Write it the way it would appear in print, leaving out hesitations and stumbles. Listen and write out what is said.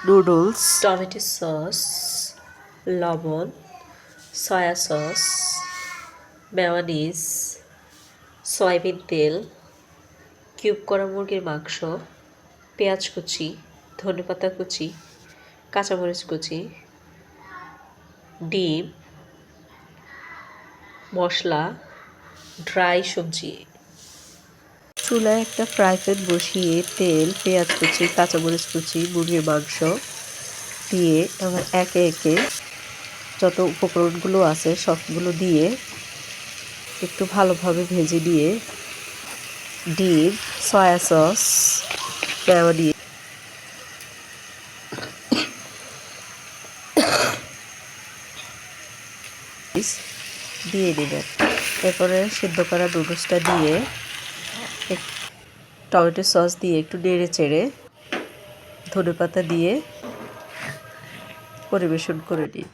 Noodles, tomato sauce, লবণ, soya sauce, mayonnaise, soybean তেল, cube করা মুরগির মাংস, পেঁয়াজ কুচি, ধনেপাতা কুচি, কাঁচামরিচ কুচি, ডিম, মশলা, ড্রাই সবজি। চুলায় একটা ফ্রাই প্যান বসিয়ে তেল, পেঁয়াজ কুচি, কাঁচামরিচ কুচি, মুরগির মাংস দিয়ে এবার একে একে যত উপকরণগুলো আছে সবগুলো দিয়ে একটু ভালোভাবে ভেজে নিয়ে ডিম, সয়া সস, মেয়োনিজ দিয়ে নেবেন। এরপরে সিদ্ধ করা নুডলসটা দিয়ে টমেটো সস দিয়ে একটু নেড়ে চেড়ে ধনেপাতা দিয়ে পরিবেশন করে নিন।